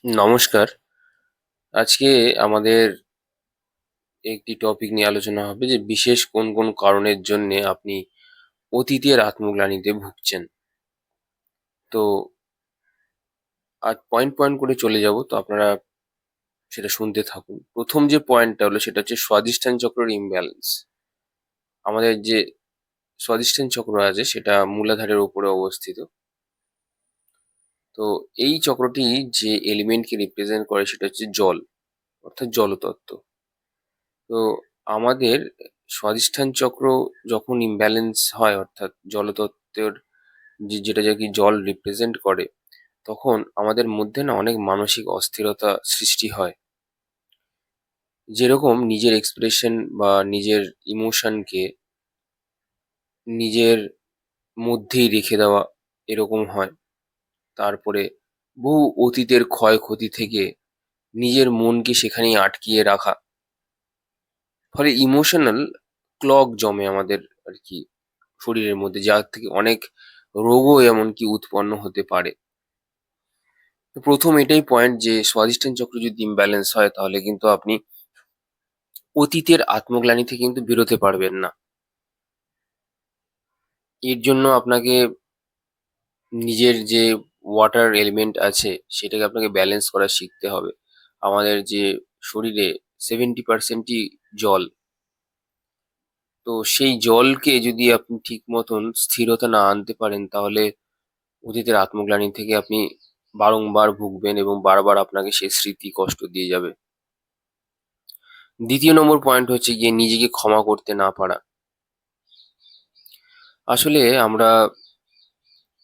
নমস্কার। আজকে আমাদের একটি টপিক নিয়ে আলোচনা হবে যে বিশেষ কোন কোন কারণের জন্যে আপনি অতীতের আত্মগ্লানিতে ভুগছেন। তো আজ পয়েন্ট পয়েন্ট করে চলে যাব, তো আপনারা সেটা শুনতে থাকুন। প্রথম যে পয়েন্টটা হলো সেটা হচ্ছে স্বাধিষ্ঠান চক্রের ইমব্যালেন্স। আমাদের যে স্বাধিষ্ঠান চক্র আছে সেটা মূলাধারের উপরে অবস্থিত। তো এই চক্রটি যে এলিমেন্টকে রিপ্রেজেন্ট করে সেটা হচ্ছে জল, অর্থাৎ জলতত্ত্ব। তো আমাদের স্বাধিষ্ঠান চক্র যখন ইমব্যালেন্স হয়, অর্থাৎ জলতত্ত্বের যেটা যে কি জল রিপ্রেজেন্ট করে, তখন আমাদের মধ্যে না অনেক মানসিক অস্থিরতা সৃষ্টি হয়। যেরকম নিজের এক্সপ্রেশন বা নিজের ইমোশনকে নিজের মধ্যেই রেখে দেওয়া, এরকম হয়। তারপরে বহু অতীতের ক্ষয়ক্ষতি থেকে নিজের মনকে সেখানেই আটকিয়ে রাখা, ফলে ইমোশনাল ক্লগ জমে আমাদের আর কি শরীরের মধ্যে, যার থেকে অনেক রোগও এমনকি উৎপন্ন হতে পারে। তো প্রথম এটাই পয়েন্ট যে স্বাধিষ্ঠান চক্র যদি ইমব্যালেন্স হয় তাহলে কিন্তু আপনি অতীতের আত্মগ্লানি থেকে কিন্তু বেরোতে পারবেন না। এর জন্য আপনাকে নিজের যে ওয়াটার এলিমেন্ট আছে সেটাকে আপনাকে ব্যালেন্স করা শিখতে হবে। আমাদের যে শরীরে 70%ই জল। তো সেই জলকে যদি আপনি ঠিক মতন স্থিরতা না আনতে পারেন তাহলে অতীতের আত্মগ্লানি থেকে আপনি বারংবার ভুগবেন এবং বারবার আপনাকে সেই স্মৃতি কষ্ট দিয়ে যাবে। দ্বিতীয় নম্বর পয়েন্ট হচ্ছে গিয়ে নিজেকে ক্ষমা করতে না পারা। আসলে আমরা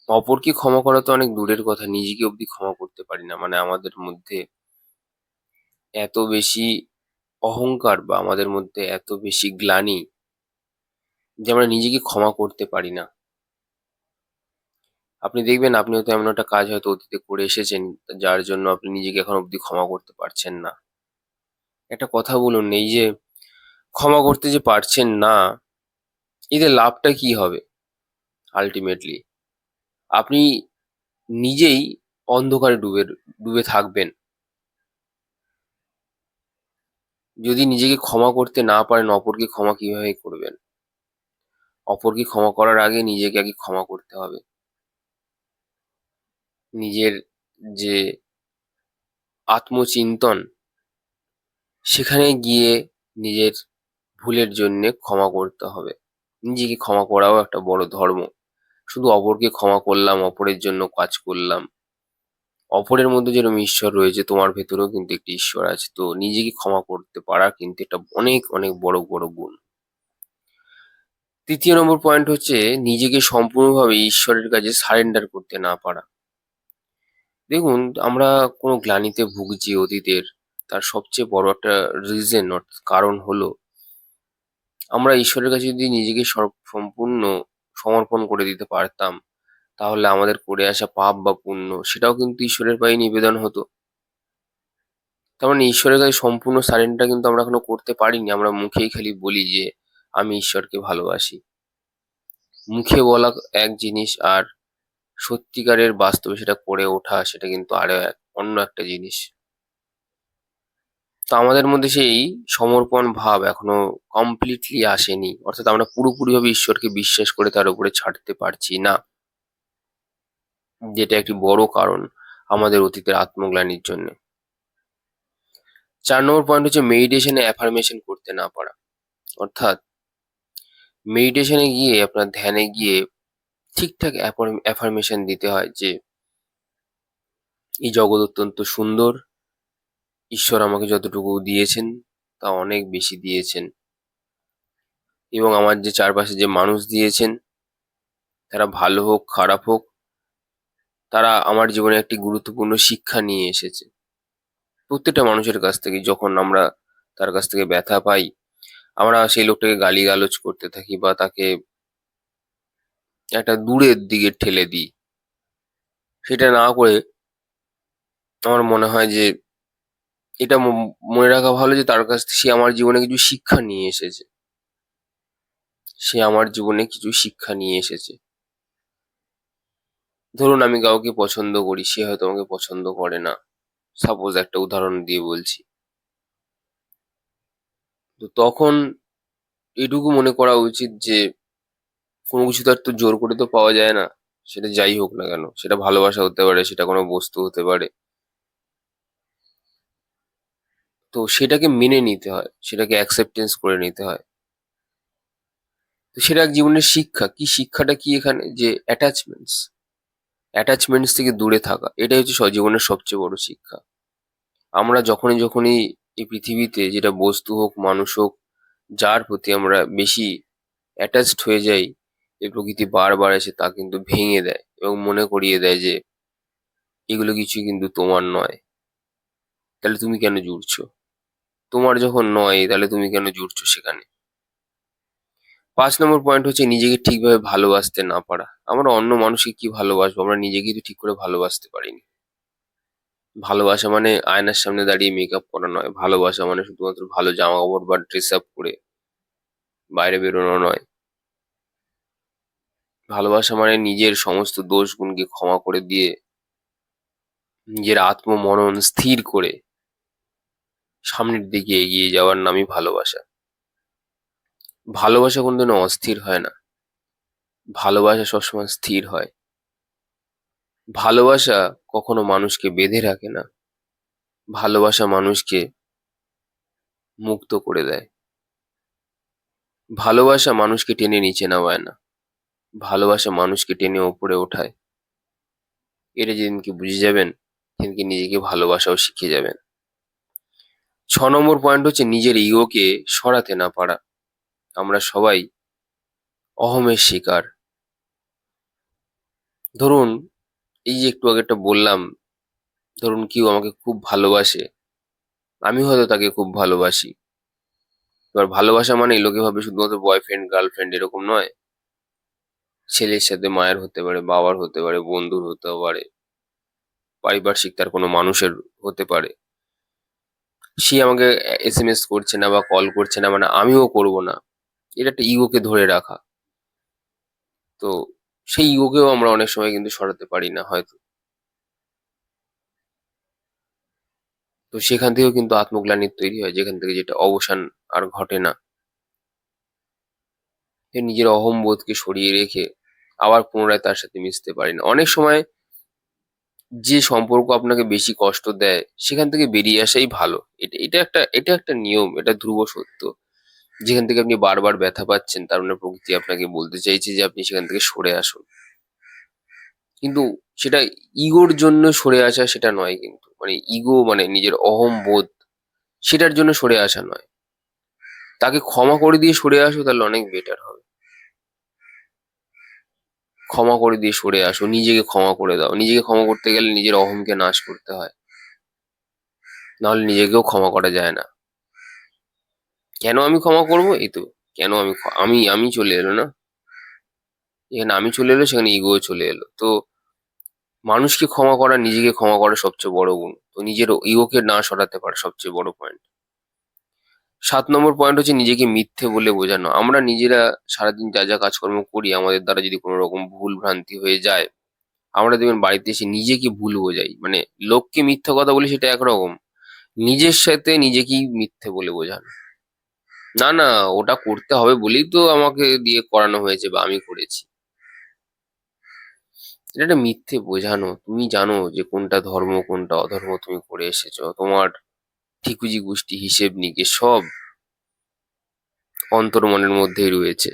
অপরকে ক্ষমা করা তো অনেক দূরের কথা, নিজেকে অবধি ক্ষমা করতে পারি না। মানে আমাদের মধ্যে এত বেশি অহংকার বা আমাদের মধ্যে এত বেশি গ্লানি যে আমরা নিজেকে ক্ষমা করতে পারি না। আপনি দেখবেন আপনি হয়তো এমন একটা কাজ হয়তো অতীতে করে এসেছেন যার জন্য আপনি নিজেকে এখন অবধি ক্ষমা করতে পারছেন না। একটা কথা বলুন, এই যে ক্ষমা করতে যে পারছেন না, এতে লাভটা কি হবে? আলটিমেটলি আপনি নিজেই অন্ধকারে ডুবে থাকবেন। যদি নিজেকে ক্ষমা করতে না পারেন, অপরকে ক্ষমা কিভাবে করবেন? অপরকে ক্ষমা করার আগে নিজেকে আগে ক্ষমা করতে হবে। নিজের যে আত্মচিন্তন, সেখানে গিয়ে নিজের ভুলের জন্যে ক্ষমা করতে হবে। নিজেকে ক্ষমা করাও একটা বড় ধর্ম। শুধু অপরকে ক্ষমা করলাম, অপরের জন্য কাজ করলাম। অপরের মধ্যে যেরকম ঈশ্বর রয়েছে, তোমার ভেতরেও কিন্তু একটি ঈশ্বর আছে। তো নিজেকে ক্ষমা করতে পারা কিন্তু একটা অনেক অনেক বড় বড় গুণ। তৃতীয় নম্বর পয়েন্ট হচ্ছে নিজেকে সম্পূর্ণভাবে ঈশ্বরের কাছে সারেন্ডার করতে না পারা। দেখুন, আমরা কোনো গ্লানিতে ভুগছি অতীতের, তার সবচেয়ে বড় একটা রিজন, কারণ হলো আমরা ঈশ্বরের কাছে যদি নিজেকে সম্পূর্ণ সমর্পণ করে দিতে পারতাম, তাহলে আমাদের করে আসা পাপ বা পুণ্য সেটাও কিন্তু ঈশ্বরের পায়ে নিবেদন হতো। তার মানে ঈশ্বরের কাছে সম্পূর্ণ সারেন্ডার কিন্তু আমরা এখনো করতে পারিনি। আমরা মুখেই খালি বলি যে আমি ঈশ্বরকে ভালোবাসি। মুখে বলা এক জিনিস, আর সত্যিকারের বাস্তবে সেটা করে ওঠা সেটা কিন্তু আরো অন্য একটা জিনিস। তো আমাদের মধ্যে সেই সমর্পণ ভাব এখনো কমপ্লিটলি আসেনি, অর্থাৎ আমরা পুরোপুরিভাবে ঈশ্বরকে বিশ্বাস করে তার উপরে ছাড়তে পারছি না, যেটা একটি বড় কারণ আমাদের অতীতের আত্মগ্লানির জন্য। 4 নম্বর পয়েন্ট হচ্ছে মেডিটেশনে অ্যাফার্মেশন করতে না পারা। অর্থাৎ মেডিটেশনে গিয়ে, আপনার ধ্যানে গিয়ে ঠিকঠাক অ্যাফার্মেশন দিতে হয় যে এই জগৎ অত্যন্ত সুন্দর, ঈশ্বর আমাকে যতটুকু দিয়েছেন তা অনেক বেশি দিয়েছেন, এবং আমার যে চারপাশে যে মানুষ দিয়েছেন, তারা ভালো হোক খারাপ হোক, তারা আমার জীবনে একটি গুরুত্বপূর্ণ শিক্ষা নিয়ে এসেছে। প্রত্যেকটা মানুষের কাছ থেকে যখন আমরা তার কাছ থেকে ব্যথা পাই, আমরা সেই লোকটাকে গালিগালাজ করতে থাকি বা তাকে একটা দূরের দিকে ঠেলে দিই। সেটা না করে আমার মনে হয় যে এটা মনে রাখা ভালো যে তার কাছ থেকে সে আমার জীবনে কিছু শিক্ষা নিয়ে এসেছে। সে আমার জীবনে কিছু শিক্ষা নিয়ে এসেছে। ধরুন আমি কাউকে পছন্দ করি, সে হয়তো আমাকে পছন্দ করে না। সাপোজ একটা উদাহরণ দিয়ে বলছি। তো তখন এটুকু মনে করা উচিত যে কোনো কিছু তো আর তো জোর করে তো পাওয়া যায় না। সেটা যাই হোক না কেন, সেটা ভালোবাসা হতে পারে, সেটা কোনো বস্তু হতে পারে। তো সেটাকে মেনে নিতে হয়, সেটাকে অ্যাকসেপ্টেন্স করে নিতে হয়। তো সেটা এক জীবনের শিক্ষা। কি শিক্ষাটা কি এখানে? যে অ্যাটাচমেন্টস থেকে দূরে থাকা, এটাই হচ্ছে জীবনের সবচেয়ে বড় শিক্ষা। আমরা যখনই এই পৃথিবীতে, যেটা বস্তু হোক মানুষ হোক, যার প্রতি আমরা বেশি অ্যাটাচড হয়ে যাই, এই প্রকৃতি বারবার এসে তা কিন্তু ভেঙে দেয় এবং মনে করিয়ে দেয় যে এগুলো কিছু কিন্তু তোমার নয়। তাহলে তুমি কেন জুড়ছো? তোমার যখন নয় তাহলে তুমি কেন জুড়ছো সেখানে? 5 নম্বর পয়েন্ট হচ্ছে নিজেকে ঠিকভাবে ভালোবাসতে না পারা। আমরা অন্য মানুষকে কি ভালোবাসবো, আমরা নিজেকেই তো ঠিক করে ভালোবাসতে পারিনি। ভালোবাসা মানে আয়নার সামনে দাঁড়িয়ে মেকআপ করা নয়। ভালোবাসা মানে শুধুমাত্র ভালো জামা কাপড় বা ড্রেস আপ করে বাইরে বেরোনো নয়। ভালোবাসা মানে নিজের সমস্ত দোষ গুণকে ক্ষমা করে দিয়ে নিজের আত্মমনন স্থির করে সামনের দিকে এগিয়ে যাওয়ার নামই ভালোবাসা। ভালোবাসা কোনদিনও অস্থির হয় না, ভালোবাসা সবসময় স্থির হয়। ভালোবাসা কখনো মানুষকে বেঁধে রাখে না, ভালোবাসা মানুষকে মুক্ত করে দেয়। ভালোবাসা মানুষকে টেনে নিচে নামায় না, ভালোবাসা মানুষকে টেনে ওপরে ওঠায়। এটা যেদিনকে বুঝে যাবেন, সেদিনকে নিজেকে ভালোবাসাও শিখে যাবেন। 6 নম্বর পয়েন্ট হচ্ছে নিজের ইগোকে সরাতে না পারা। আমরা সবাই অহমের শিকার। ধরুন, এই যে একটু আগে একটা বললাম, ধরুন কেউ আমাকে খুব ভালোবাসে, আমি হয়তো তাকে খুব ভালোবাসি। এবার ভালোবাসা মানে লোকে ভাবে শুধুমাত্র বয়ফ্রেন্ড গার্লফ্রেন্ড এরকম নয়। ছেলের সাথে মায়ের হতে পারে, বাবার হতে পারে, বন্ধুর হতে পারে, পারিপার্শ্বিক তার কোনো মানুষের হতে পারে। সে আমাকে এসএমএস করছে না বা কল করছে না মানে আমিও করব না, এটা একটা ইগোকে ধরে রাখা। তো সেই ইগোকেও আমরা অনেক সময় কিন্তু সরাতে পারি না হয়তো। তো সেখান থেকেও কিন্তু আত্মগ্লানির তৈরি হয়, যেখান থেকে যেটা অবসান আর ঘটে না। সে নিজের অহংবোধকে সরিয়ে রেখে আবার পুনরায় তার সাথে মিশতে পারি না। অনেক সময় যে সম্পর্ক আপনাকে বেশি কষ্ট দেয় সেখান থেকে বেরিয়ে আসাই ভালো। এটা একটা নিয়ম, এটা ধ্রুব সত্য। যেখান থেকে আপনি বারবার ব্যথা পাচ্ছেন তার মানে প্রকৃতি আপনাকে বলতে চাইছে যে আপনি সেখান থেকে সরে আসুন। কিন্তু সেটা ইগোর জন্য সরে আসা সেটা নয় কিন্তু, মানে ইগো মানে নিজের অহংবোধ, সেটার জন্য সরে আসা নয়। তাকে ক্ষমা করে দিয়ে সরে আসো, তাহলে অনেক বেটার হবে। ক্ষমা করে দিয়ে সরে আসো, নিজেকে ক্ষমা করে দাও। নিজেকে ক্ষমা করতে গেলে নিজের অহংকে নাশ করতে হয়, নাহলে নিজেকেও ক্ষমা করা যায় না। কেন আমি ক্ষমা করবো? এই তো, কেন আমি চলে এলো না? যেখানে আমি চলে এলো সেখানে ইগোও চলে এলো। তো মানুষকে ক্ষমা করা, নিজেকে ক্ষমা করা সবচেয়ে বড় গুণ। তো নিজের ইগোকে না সরাতে পারা সবচেয়ে বড় পয়েন্ট। 7 নম্বর পয়েন্ট হচ্ছে নিজেকে মিথ্যে বলে বোঝানো। আমরা নিজেরা সারাদিন যা যা কাজকর্ম করি, আমাদের দ্বারা যদি কোনো রকম ভুল ভ্রান্তি হয়ে যায়, আমরা দেখবেন বাড়িতে এসে নিজেকে ভুল বোঝাই। মানে লোককে মিথ্যা কথা বলি সেটা একরকম, নিজের সাথে নিজেকেই মিথ্যে বলে বোঝানো। না না, ওটা করতে হবে বলেই তো আমাকে দিয়ে করানো হয়েছে বা আমি করেছি। এটা একটা মিথ্যে বোঝানো। তুমি জানো যে কোনটা ধর্ম কোনটা অধর্ম তুমি করে এসেছো। তোমার ঠিকুজি গোষ্ঠী হিসেব নিকেশ সব অন্তর্মনের মধ্যেই রয়েছে।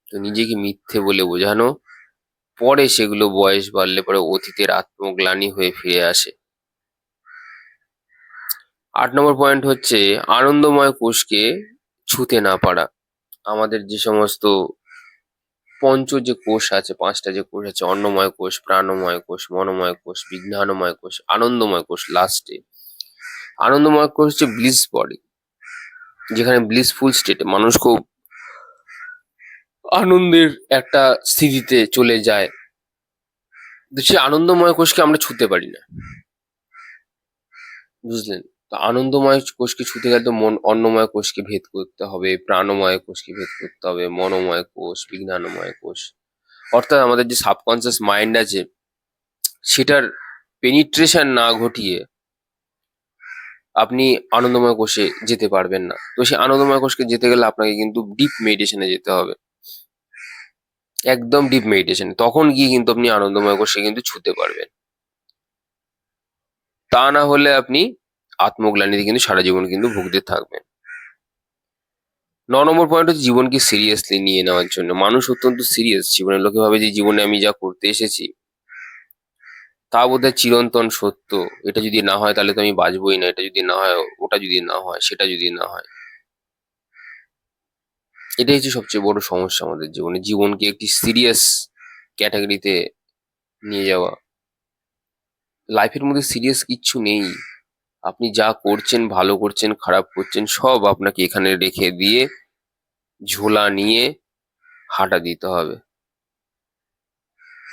তো নিজেকে মিথ্যে বলে বোঝানো, পরে সেগুলো বয়স বাড়লে পরে অতীতের আত্মগ্লানি হয়ে ফিরে আসে। 8 নম্বর পয়েন্ট হচ্ছে আনন্দময় কোষকে ছুঁতে না পারা। আমাদের যে সমস্ত যে কোষ আছে, 5টা যে কোষ আছে, অন্নময় কোষ, প্রাণময় কোষ, মনোময় কোষ, বিজ্ঞানময় কোষ, আনন্দময় কোষ লাস্টে। আনন্দময় কোষ হচ্ছে ব্লিস বডি, যেখানে ব্লিসফুল স্টেটে মানুষ খুব আনন্দের একটা স্থিতিতে চলে যায়। তো সেই আনন্দময় কোষকে আমরা ছুঁতে পারি না, বুঝলেন? তো আনন্দময় কোষকে ছুঁতে গেলে তো অন্নময় কোষকে ভেদ করতে হবে, প্রাণময় কোষকে ভেদ করতে হবে, মনোময় কোষ, বিজ্ঞানময় কোষ। অর্থাৎ আমাদের যে সাবকনসিয়াস মাইন্ড আছে সেটার পেনিট্রেশন না ঘটিয়ে আপনি আনন্দময় কোষে যেতে পারবেন না। তো সেই আনন্দময় কোষকে যেতে গেলে আপনাকে কিন্তু ডিপ মেডিটেশনে যেতে হবে, একদম ডিপ মেডিটেশন। তখন গিয়ে কিন্তু আপনি আনন্দময় কোষে কিন্তু ছুতে পারবেন। তা না হলে আপনি আত্মগ্লানিতে কিন্তু সারা জীবন কিন্তু ভুগতে থাকবেন। ৯ নম্বর পয়েন্ট হচ্ছে জীবনকে সিরিয়াসলি নিয়ে নেওয়ার জন্য। মানুষ অত্যন্ত সিরিয়াস জীবনে। লোকে ভাবে যে জীবনে আমি যা করতে এসেছি তা বোধহয় চিরন্তন সত্য। এটা যদি না হয় তাহলে তো আমি বাঁচবই না। এটা যদি না হয়, ওটা যদি না হয়, সেটা যদি না হয়। এটাই হচ্ছে সবচেয়ে বড় সমস্যা আমাদের জীবনে। জীবনকে একটি সিরিয়াস ক্যাটাগরিতে নিয়ে যাওয়া। লাইফের মধ্যে সিরিয়াস কিচ্ছু নেই। আপনি যা করছেন, ভালো করছেন, খারাপ করছেন, সব আপনাকে এখানে রেখে দিয়ে ঝোলা নিয়ে হাঁটা দিতে হবে।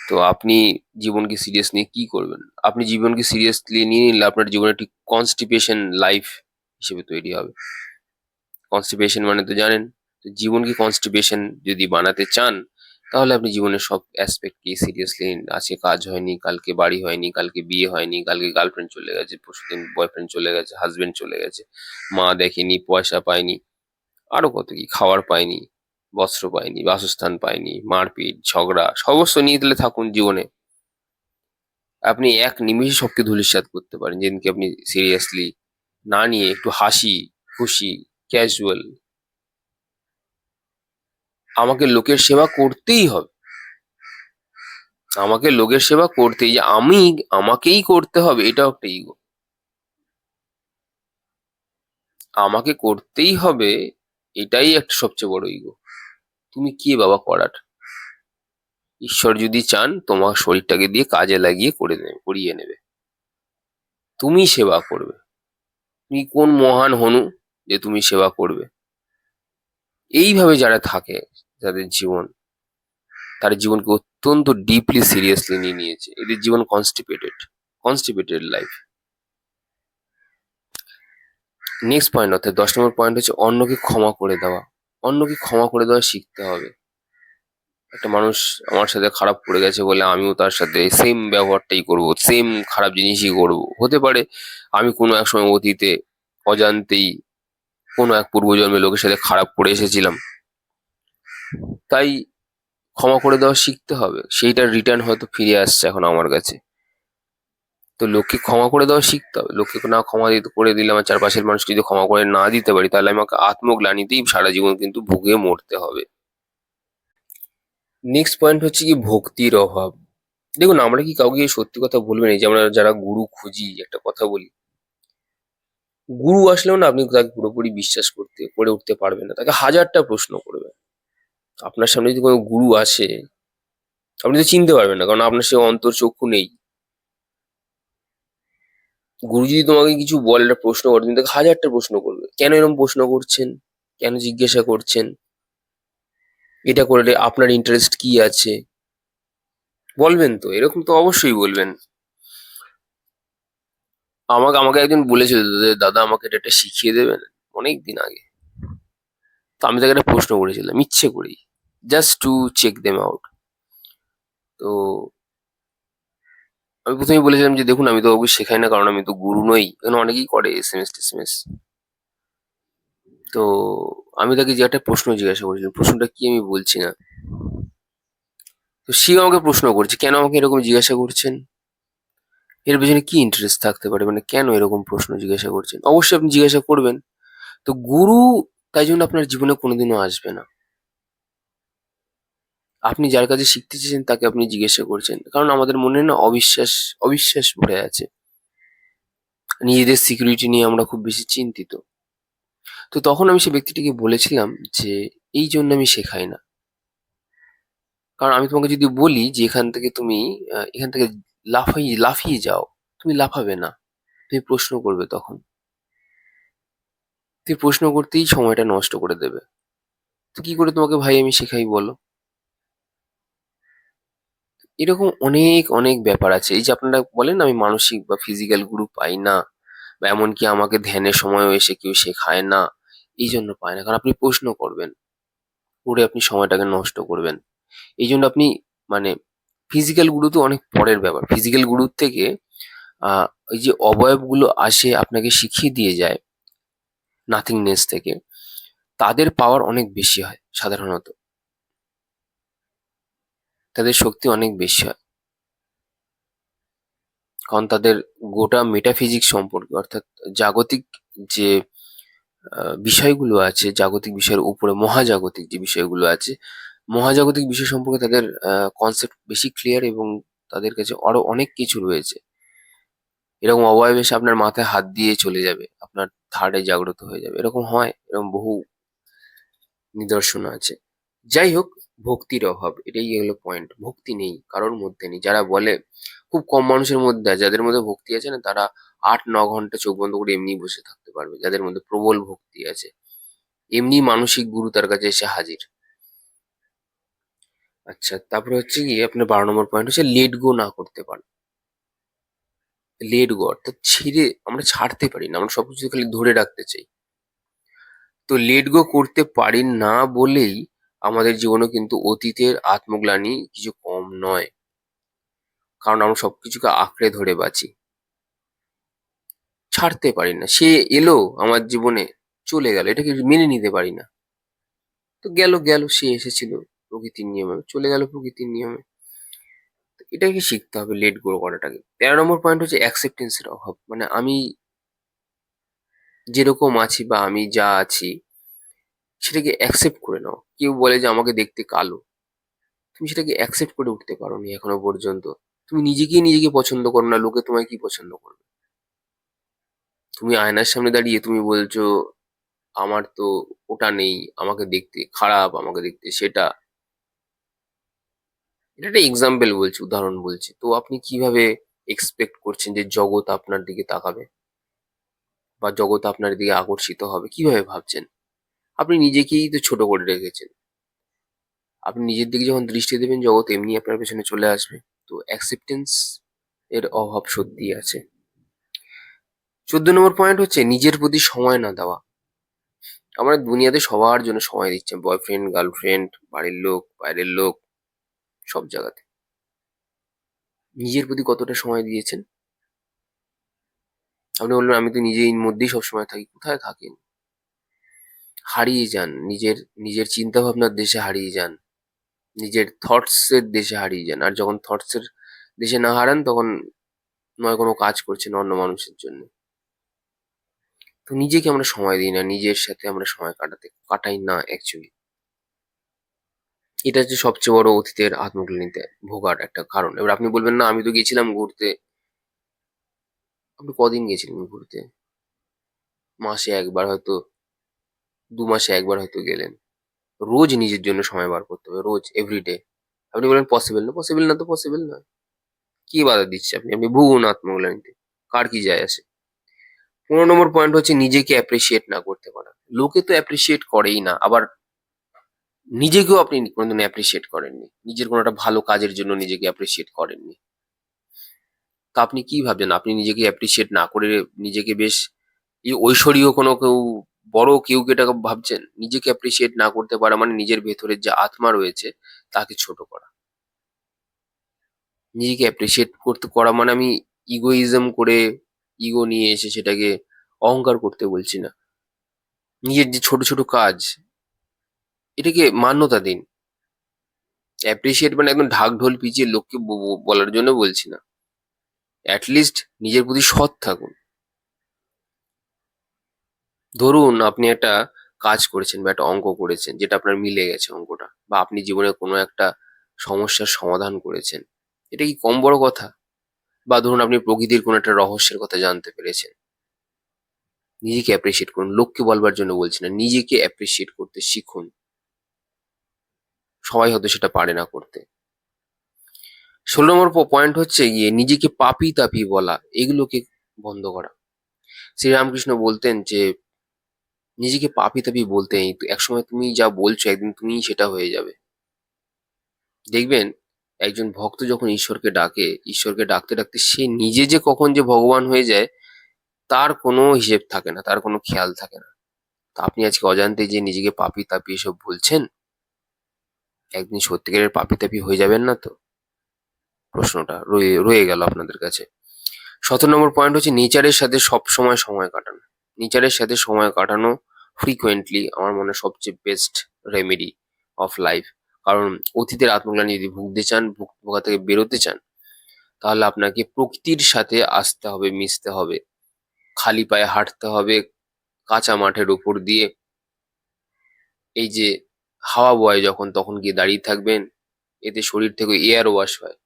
তো আপনি জীবনকে সিরিয়াস নিয়ে কি করবেন? আপনি জীবনকে সিরিয়াসলি নিয়ে নিলে আপনার জীবনে একটি কনস্টিপেশন লাইফ হিসেবে তৈরি হবে। কনস্টিপেশন মানে তো জানেন। তো জীবনকে কনস্টিপেশন যদি বানাতে চান তাহলে আপনি জীবনের সব অ্যাসপেক্টকে সিরিয়াসলি নিন। আজকে কাজ হয়নি, কালকে বাড়ি হয়নি, কালকে বিয়ে হয়নি, কালকে গার্লফ্রেন্ড চলে গেছে, পরশুদিন বয়ফ্রেন্ড চলে গেছে, হাজবেন্ড চলে গেছে, মা দেখেনি, পয়সা পায়নি, আরো কত কি, খাওয়ার পায়নি, বস্ত্র পায়নি, বাসস্থান পায়নি, মারপিট, ঝগড়া, সমস্ত নিয়ে তাহলে থাকুন জীবনে। আপনি এক নিমেষে সবকে ধূলিসাৎ করতে পারেন যেদিনকে আপনি সিরিয়াসলি না নিয়ে একটু হাসি খুশি ক্যাজুয়াল। আমাকে লোকের সেবা করতেই হবে, আমাকে লোকের সেবা করতেই, যে আমি আমাকেই করতে হবে এটাও একটা ইগো। আমাকে করতেই হবে এটাই একটা সবচেয়ে বড় ইগো। তুমি কে বাবা করার? ঈশ্বর যদি চান তোমার শরীরটাকে দিয়ে কাজে লাগিয়ে করে নেবে, করিয়ে নেবে। তুমি সেবা করবে। তুমি কোন মহান হনু যে তুমি সেবা করবে? এইভাবে যারা থাকে, যাদের জীবন, তার জীবনকে অত্যন্ত ডিপলি সিরিয়াসলি নিয়ে নিয়েছে। এদের জীবন constipated, constipated life. Next point অর্থাৎ 10 নম্বর পয়েন্ট হচ্ছে অন্যকে ক্ষমা করে দেওয়া। অন্যকে ক্ষমা করে দেওয়া শিখতে হবে। একটা মানুষ আমার সাথে খারাপ করে গেছে বলে আমিও তার সাথে সেম ব্যবহারটাই করব, সেম খারাপ জিনিসই করব। হতে পারে আমি কোনো এক সময় অতীতে অজান্তেই কোনো এক পূর্বজন্মে লোকের সাথে খারাপ করে এসেছিলাম, তাই ক্ষমা করে দেওয়া শিখতে হবে। সেইটার রিটার্ন হয়তো ফিরে আসছে এখন আমার কাছে। তো লোককে ক্ষমা করে দেওয়া শিখতে হবে। লোককে না ক্ষমা দিতে করে দিলে, আমার চারপাশের মানুষকে যদি ক্ষমা করে না দিতে পারি, তাহলে আমাকে আত্মগ্লানিতেই সারা জীবন কিন্তু ভুগে মরতে হবে। নেক্সট পয়েন্ট হচ্ছে কি ভক্তির অভাব। দেখুন, আমরা কি কাউকে সত্যি কথা বলবেন? এই যে আমরা যারা গুরু খুঁজি, একটা কথা বলি, গুরু আসলেও না আপনি তাকে পুরোপুরি বিশ্বাস করে উঠতে পারবেন না। তাকে হাজারটা প্রশ্ন করবে। আপনার সামনে যদি কোনো গুরু আসে, আপনি তো চিনতে পারবেন না, কারণ আপনার সে অন্তর্চক্ষু নেই। গুরু যদি তোমাকে কিছু বলে, একটা প্রশ্ন করে, তুমি তাকে হাজারটা প্রশ্ন করবে। কেন এরকম প্রশ্ন করছেন? কেন জিজ্ঞাসা করছেন? এটা করলে আপনার ইন্টারেস্ট কি আছে? বলবেন তো, এরকম তো অবশ্যই বলবেন। আমাকে আমাকে একজন বলেছিল যে, দাদা আমাকে এটা একটা শিখিয়ে দেবেন, অনেক দিন আগে। তো আমি তাকে একটা প্রশ্ন করেছিলাম ইচ্ছে করেই, just to check them out. তো আমি প্রথমেই বলেছিলাম যে, দেখুন আমি তো কাউকে শেখাই না, কারণ আমি তো গুরু নই। এখানে অনেকেই করে এসএমএস টেসএমএস। তো আমি তাকে যে একটা প্রশ্ন জিজ্ঞাসা করেছিলাম, প্রশ্নটা কি আমি বলছি না। তো সে আমাকে প্রশ্ন করছে, কেন আমাকে এরকম জিজ্ঞাসা করছেন? এর পেছনে কি ইন্টারেস্ট থাকতে পারে? মানে কেন এরকম প্রশ্ন জিজ্ঞাসা করছেন? অবশ্যই আপনি জিজ্ঞাসা করবেন। তো গুরু তাই জন্য আপনার জীবনে কোনোদিনও আসবে না। আপনি যার কাছে শিখতে চেয়েছেন তাকে আপনি জিজ্ঞাসা করছেন, কারণ আমাদের মনে না অবিশ্বাস, অবিশ্বাস ভরে আছে। নিজেদের সিকিউরিটি নিয়ে আমরা খুব বেশি চিন্তিত। তো তখন আমি সেই ব্যক্তিটিকে বলেছিলাম যে, এই জন্য আমি শেখাই না। কারণ আমি তোমাকে যদি বলি যে এখান থেকে লাফিয়ে লাফিয়ে যাও, তুমি লাফাবে না। তুমি প্রশ্ন করবে তখন। তুমি প্রশ্ন করতেই সময়টা নষ্ট করে দেবে। তো কি করে তোমাকে ভাই আমি শেখাই বলো? এরকম অনেক অনেক ব্যাপার আছে। এই যে আপনারা বলেন আমি মানসিক বা ফিজিক্যাল গুরু পাই না, বা এমনকি আমাকে ধ্যানের সময়ও এসে কেউ শেখায় না, এই জন্য পায় না কারণ আপনি প্রশ্ন করবেন, করে আপনি সময়টাকে নষ্ট করবেন। এই জন্য আপনি, মানে, ফিজিক্যাল গুরু তো অনেক পরের ব্যাপার। ফিজিক্যাল গুরুর থেকে ওই যে অবয়বগুলো আসে আপনাকে শিখিয়ে দিয়ে যায় নাথিংনেস থেকে, তাদের পাওয়ার অনেক বেশি হয় সাধারণত। তাদের শক্তি অনেক বেশি হয়। কারণ তাদের গোটা মেটাফিজিক্স সম্পর্কে, অর্থাৎ জাগতিক যে বিষয়গুলো আছে, জাগতিক বিষয়ের উপরে মহাজাগতিক যে বিষয়গুলো আছে, মহাজাগতিক বিষয় সম্পর্কে তাদের কনসেপ্ট বেশি ক্লিয়ার, এবং তাদের কাছে আরো অনেক কিছু রয়েছে। এরকম অবয়ব এসে আপনার মাথায় হাত দিয়ে চলে যাবে, আপনার থার্ডে জাগ্রত হয়ে যাবে, এরকম হয়, এরকম বহু নিদর্শন আছে। যাই হোক, ভক্তির অভাব, এটাই হলো পয়েন্ট। ভক্তি নেই, কারোর মধ্যে নেই। যারা বলে, খুব কম মানুষের মধ্যে আছে যাদের মধ্যে ভক্তি আছে না, তারা 8-9 ঘন্টা চোখ বন্ধ করে এমনি বসে থাকতে পারবে, যাদের মধ্যে প্রবল ভক্তি আছে। এমনি মানসিক গুরু তার কাছে এসে হাজির। আচ্ছা, তারপরে হচ্ছে গিয়ে আপনার 12 নম্বর পয়েন্ট হচ্ছে লেট গো না করতে পারে। লেট গো অর্থাৎ আমরা ছাড়তে পারি না, আমরা সবকিছু খালি ধরে রাখতে চাই। তো লেট গো করতে পারি না বলেই আমাদের জীবনে কিন্তু অতীতের আত্মগ্লানি কিছু কম নয়। কারণ আমরা সবকিছুকে আঁকড়ে ধরে বাঁচি, ছাড়তে পারি না। সে এলো আমার জীবনে, চলে গেল, এটাকে মেনে নিতে পারি না। তো গেল গেল, সে এসেছিল প্রকৃতির নিয়মে, চলে গেল প্রকৃতির নিয়মে। তো এটাকে শিখতে হবে, লেট গো করাটাকে। 13 নম্বর পয়েন্ট হচ্ছে অ্যাকসেপ্টেন্সের অভাব। মানে আমি যেরকম আছি বা আমি যা আছি সেটাকে অ্যাকসেপ্ট করে নাও। কেউ বলে যে আমাকে দেখতে কালো, তুমি সেটাকে অ্যাকসেপ্ট করে উঠতে পারোনি এখনো পর্যন্ত। তুমি নিজেকে পছন্দ করো না, লোকে তোমায় কি পছন্দ করবে? তুমি আয়নার সামনে দাঁড়িয়ে তুমি বলছো আমার তো ওটা নেই, আমাকে দেখতে খারাপ, আমাকে দেখতে সেটা। এটা একটা এক্সাম্পল বলছি, উদাহরণ বলছি। তো আপনি কিভাবে এক্সপেক্ট করছেন যে জগৎ আপনার দিকে তাকাবে বা জগৎ আপনার দিকে আকর্ষিত হবে? কিভাবে ভাবছেন? আপনি নিজেকেই তো ছোট করে রেখেছেন। আপনি নিজের দিকে যখন দৃষ্টি দেবেন, জগৎ এমনি আপনার পেছনে চলে আসবে। তো অ্যাকসেপ্টেন্স এর অভাব সত্যিই আছে। 14 নম্বর পয়েন্ট হচ্ছে নিজের প্রতি সময় না দেওয়া। আমরা দুনিয়াতে সবার জন্য সময় দিচ্ছি, বয়ফ্রেন্ড, গার্লফ্রেন্ড, বাড়ির লোক, বাইরের লোক, সব জায়গাতে। নিজের প্রতি কতটা সময় দিয়েছেন? আপনি বলবেন আমি তো নিজের মধ্যেই সবসময় থাকি। কোথায় থাকেন? হারিয়ে যান, নিজের নিজের চিন্তা ভাবনার দেশে হারিয়ে যান, নিজের থটস এর দেশে হারিয়ে যান। আর যখন থটস এর দেশে না হারান, তখন নয় কোনো কাজ করছেন অন্য মানুষের জন্য। তো নিজেকে আমরা সময় দিই না, নিজের সাথে আমরা সময় কাটাই না অ্যাকচুয়ালি। এটা হচ্ছে সবচেয়ে বড় অতীতের আত্মগ্লানিতে ভোগার একটা কারণ। এবার আপনি বলবেন না আমি তো গেছিলাম ঘুরতে। আপনি কদিন গেছিলেন ঘুরতে? মাসে একবার হয়তো, 2 মাসে একবার হয়তো গেলেন। রোজ নিজের জন্য সময় বার করতে হবে, রোজ, এভরিডে। আপনি বলেন পসিবল না, পসিবল না তো পসিবল না। কি বাধা দিচ্ছে আপনি? আপনি ভুগুন আত্মগ্লানিতে, কার কি যায় আসে? 15 নম্বর পয়েন্ট হচ্ছে নিজেকে অ্যাপ্রিসিয়েট না করতে পারা। লোকে তো অ্যাপ্রিসিয়েট করেই না, আবার নিজেকেও আপনি কোনোদিন অ্যাপ্রিসিয়েট করেননি। নিজের কোনো একটা ভালো কাজের জন্য নিজেকে অ্যাপ্রিসিয়েট করেননি। তা আপনি কি ভাবছেন? আপনি নিজেকে অ্যাপ্রিসিয়েট না করে নিজেকে বেশ ঐশ্বরীয় কোনো কেউ, বড় কেউ কে এটা ভাবছেন? নিজেকে অ্যাপ্রিসিয়েট না করতে পারা মানে নিজের ভেতরের যে আত্মা রয়েছে তাকে ছোট করা। নিজেকে অ্যাপ্রিসিয়েট করা মানে আমি ইগোইজম করে, ইগো নিয়ে এসে সেটাকে অহংকার করতে বলছি না। নিজের যে ছোট ছোট কাজ, এটাকে মান্যতা দিন। অ্যাপ্রিসিয়েট মানে একদম ঢাক ঢোল পিটিয়ে লোককে বলার জন্য বলছি না। অ্যাটলিস্ট নিজের প্রতি সৎ থাকুন। ধরুন আপনি একটা কাজ করেছেন বা একটা অঙ্ক করেছেন যেটা আপনার মিলে গেছে অঙ্কটা, বা আপনি জীবনে কোনো একটা সমস্যার সমাধান করেছেন। এটা কি কম বড় কথা? বা ধরুন আপনি প্রকৃতির কোনো একটা রহস্যের কথা জানতে পেরেছেন। নিজেকে অ্যাপ্রিসিয়েট করুন, লোককে বলবার জন্য বলছি না, নিজেকে অ্যাপ্রিসিয়েট করতে শিখুন। সবাই হয়তো সেটা পারে না করতে। 16 নম্বর পয়েন্ট হচ্ছে গিয়ে নিজেকে পাপী তাপী বলা, এগুলোকে বন্ধ করা। শ্রীরামকৃষ্ণ বলতেন যে নিজেকে পাপী তাপী বলতে নেই। তো একসময় তুমি যা বলছো একদিন তুমিই সেটা হয়ে যাবে। দেখবেন একজন ভক্ত যখন ঈশ্বরকে ডাকে, ঈশ্বরকে ডাকতে ডাকতে সে নিজে যে কখন যে ভগবান হয়ে যায় তার কোনো হিসেব থাকে না, তার কোনো খেয়াল থাকে না। তা আপনি আজকে অজান্তে যে নিজেকে পাপী তাপী এসব বলছেন, একদিন সত্যিকারের পাপী তাপী হয়ে যাবেন না তো? প্রশ্নটা রয়ে রয়ে গেল আপনাদের কাছে। নম্বর পয়েন্ট হচ্ছে নেচারের সাথে সবসময় সময় কাটানো। নেচারের সাথে সময় কাটানো ফ্রিকোয়েন্টলি আমার মনে হয় সবচেয়ে বেস্ট রেমেডি অফ লাইফ। কারণ অতীতের আত্মগ্লানি যদি ভুগতে চান, ভোগা থেকে বেরোতে চান, তাহলে আপনাকে প্রকৃতির সাথে আসতে হবে, মিশতে হবে, খালি পায়ে হাঁটতে হবে কাঁচা মাঠের উপর দিয়ে। এই যে হাওয়া বয় যখন, তখন গিয়ে দাঁড়িয়ে থাকবেন, এতে শরীর থেকে এয়ার ওয়াশ হয়।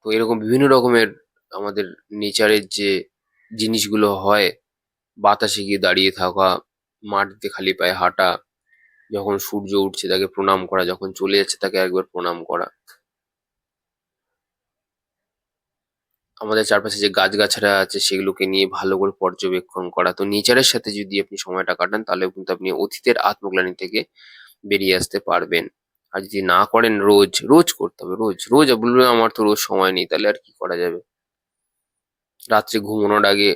তো এরকম বিভিন্ন রকমের আমাদের নেচারের যে জিনিসগুলো হয়, বাতাসে গিয়ে দাঁড়িয়ে থাকা, মাটিতে খালি পায়ে হাঁটা, যখন সূর্য উঠছে তাকে প্রণাম করা, যখন চলে যাচ্ছে তাকে একবার প্রণাম করা, আমাদের চারপাশে যে গাছগাছড়া আছে সেগুলোকে নিয়ে ভালো করে পর্যবেক্ষণ করা। তো নেচারের সাথে যদি আপনি সময়টা কাটান, তাহলে কিন্তু আপনি অতীতের আত্মগ্লানি থেকে বেরিয়ে আসতে পারবেন। আর যদি না করেন, রোজ রোজ করতে হবে, রোজ রোজ। বলবেন আমার তো রোজ সময় নেই, তাহলে আর কি করা যাবে? রাত্রে ঘুমানোর আগে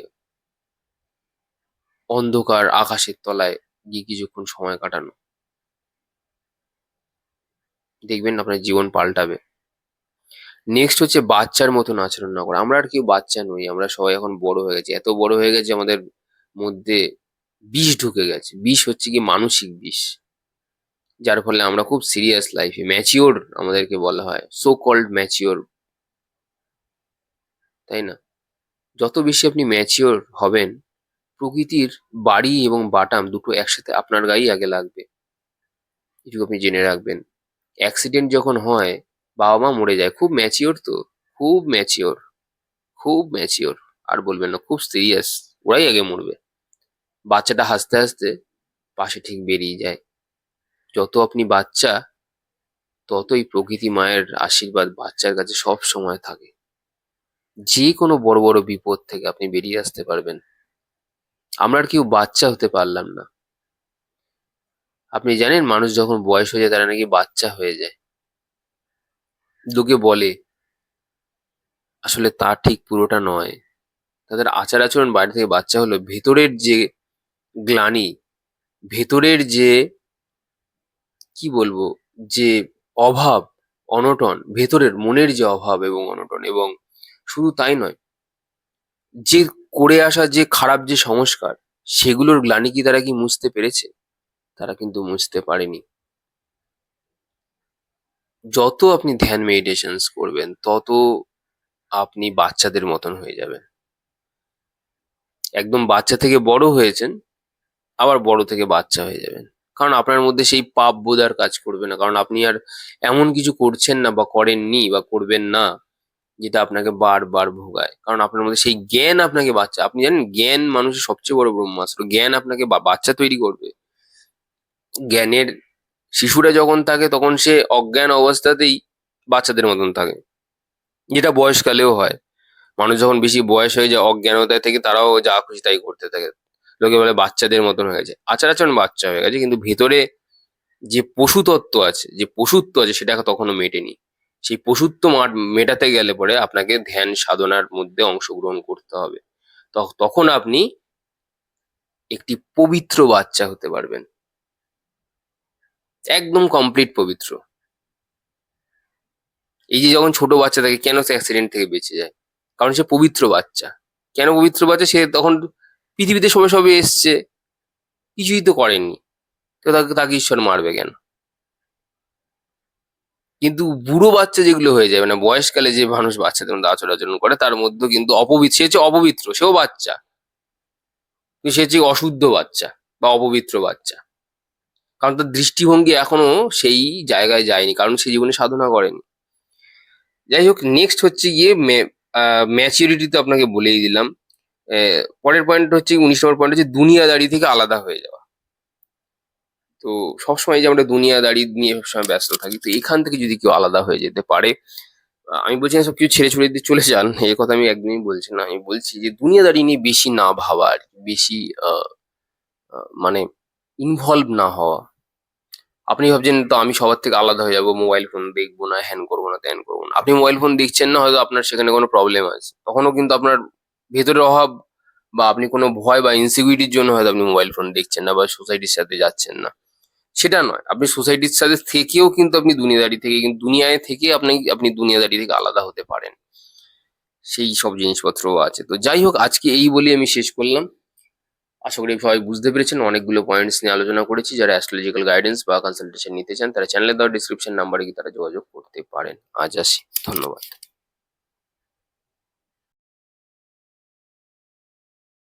অন্ধকার আকাশের তলায় গিয়ে কিছুক্ষণ সময় কাটানো, দেখবেন আপনার জীবন পাল্টাবে। নেক্সট হচ্ছে বাচ্চার মতন আচরণ না করা। আমরা আর কেউ বাচ্চা নই, আমরা সবাই এখন বড় হয়ে গেছি, এত বড় হয়ে গেছে আমাদের মধ্যে বিষ ঢুকে গেছে। বিষ হচ্ছে কি মানসিক বিষ, যার ফলে আমরা খুব সিরিয়াস লাইফে ম্যাচিওর আমাদেরকে বলা হয়, সো কল্ড ম্যাচিওর, তাই না? যত বেশি আপনি ম্যাচিওর হবেন, প্রকৃতির বাড়ি এবং বাটাম দুটো একসাথে আপনার গায়েই আগে লাগবে, এটুকু আপনি জেনে রাখবেন। অ্যাক্সিডেন্ট যখন হয়, বাবা মা মরে যায়, খুব ম্যাচিওর তো, খুব ম্যাচিওর, খুব ম্যাচিওর, আর বলবেন না, খুব সিরিয়াস, ওরাই আগে মরবে। বাচ্চাটা হাসতে হাসতে পাশে ঠিক বেরিয়ে যায়। যত আপনি বাচ্চা, ততই প্রকৃতি মায়ের আশীর্বাদ বাচ্চার কাছে সব সময় থাকে। যে কোনো বড় বড় বিপদ থেকে আপনি বেরিয়ে আসতে পারবেন। আমরা আর কেউ বাচ্চা হতে পারলাম না। আপনি জানেন, মানুষ যখন বয়স হয়ে যায় তারা নাকি বাচ্চা হয়ে যায়। লোকে বলে, আসলে তা ঠিক পুরোটা নয়। তাদের আচার আচরণ বাইরে থেকে বাচ্চা হলো, ভেতরের যে গ্লানি, ভেতরের যে, কি বলবো, যে অভাব, অনটন, ভেতরের মনের যে অভাব এবং অনটন, এবং শুধু তাই নয়, যে করে আসা যে খারাপ যে সংস্কার, সেগুলোর গ্লানি কি তারা কি মুছতে পেরেছে? তারা কিন্তু মুছতে পারেনি। যত আপনি ধ্যান মেডিটেশনস করবেন, তত আপনি বাচ্চাদের মতন হয়ে যাবেন। একদম বাচ্চা থেকে বড় হয়েছেন, আবার বড় থেকে বাচ্চা হয়ে যাবেন। কারণ আপনার মধ্যে সেই পাপ বোধ আর কাজ করবে না, কারণ আপনি আর এমন কিছু করছেন না বা করেননি বা করবেন না যেটা আপনাকে বারবার ভোগায়। কারণ আপনার মধ্যে সেই জ্ঞান আপনাকে বাচ্চা, আপনি জানেন জ্ঞান মানুষের সবচেয়ে বড় ব্রহ্মাস্ত্র। জ্ঞান আপনাকে বাচ্চা তৈরি করবে। জ্ঞানের, শিশুরা যখন থাকে তখন সে অজ্ঞান অবস্থাতেই বাচ্চাদের মতন থাকে, যেটা বয়সকালেও হয়। মানুষ যখন বেশি বয়স হয়ে যায়, অজ্ঞানতায় থেকে তারাও যা খুশি তাই করতে থাকে। লোকে বলে বাচ্চাদের মতন হয়ে গেছে, আচার আচরণ বাচ্চা হয়ে গেছে, কিন্তু ভেতরে যে পশুতত্ত্ব আছে, যে পশুত্ব আছে, সেটা তখনো মেটেনি। সেই পশুত্ব মেটাতে গেলে পরে আপনাকে ধ্যান সাধনার মধ্যে অংশগ্রহণ করতে হবে। তখন আপনি একটি পবিত্র বাচ্চা হতে পারবেন, একদম কমপ্লিট পবিত্র। এই যে যখন ছোট বাচ্চা থাকে, কেন সে অ্যাক্সিডেন্ট থেকে বেঁচে যায়? কারণ সে পবিত্র বাচ্চা। কেন পবিত্র বাচ্চা? সে তখন পৃথিবীতে সবে সবে এসছে, কিছুই তো করেনি, তো তাকে তাকে ঈশ্বর মারবে কেন? কিন্তু বুড়ো বাচ্চা যেগুলো হয়ে যায়, মানে বয়সকালে যে মানুষ বাচ্চাদের মধ্যে আচরণ আচরণ করে, তার মধ্যে কিন্তু অপবিত্র, সে হচ্ছে অপবিত্র, সেও বাচ্চা, কিন্তু সে হচ্ছে অশুদ্ধ বাচ্চা বা অপবিত্র বাচ্চা। কারণ তার দৃষ্টিভঙ্গি এখনো সেই জায়গায় যায়নি, কারণ সে জীবনে সাধনা করেনি। যাই হোক, নেক্সট হচ্ছে গিয়ে ম্যাচিউরিটি তো আপনাকে বলেই দিলাম। পরের পয়েন্ট হচ্ছে 19 নম্বর পয়েন্ট হচ্ছে দুনিয়াদারি থেকে আলাদা হয়ে যাওয়া। তো সবসময় যে আমরা দুনিয়াদারি নিয়ে সবসময় ব্যস্ত থাকি, তো এখান থেকে যদি কেউ আলাদা হয়ে যেতে পারে, আমি বলছি না সবকিছু ছেড়ে ছুড়ে দিয়ে চলে যান, এই কথা আমি একদমই বলছি না। আমি বলছি যে দুনিয়াদারি নিয়ে বেশি না ভাবা আর কি, বেশি মানে ইনভলভ না হওয়া। আপনি ভাবছেন তো আমি সবার থেকে আলাদা হয়ে যাবো, মোবাইল ফোন দেখবো না, হ্যান করবো না, ত্যান করবো না। আপনি মোবাইল ফোন দেখছেন না, হয়তো আপনার সেখানে কোনো প্রবলেম আছে, তখনও কিন্তু আপনার ভেতরের অভাব, বা আপনি কোনো ভয় বা ইনসিকিউরিটির জন্য হয়তো আপনি মোবাইল ফোন দেখছেন না বা সোসাইটির সাথে যাচ্ছেন না। সেটা নয়, আপনি সোসাইটির সাথে থেকেও কিন্তু আপনি দুনিয়াদারি থেকে কিন্তু দুনিয়ায় থেকে আপনি দুনিয়াদারি থেকে আলাদা হতে পারেন। সেই সব জিনিসপত্রও আছে। তো যাই হোক, আজকে এই বলি আমি শেষ করলাম। আশা করি সবাই বুঝতে পেরেছেন। অনেকগুলো পয়েন্টস নিয়ে আলোচনা করেছি। যারা অ্যাস্ট্রোলজিক্যাল গাইডেন্স বা কনসালটেশন নিতে চান তারা চ্যানেলে দেওয়া ডিসক্রিপশন নাম্বারে গিয়ে তারা যোগাযোগ করতে পারেন। আজ আসি, ধন্যবাদ।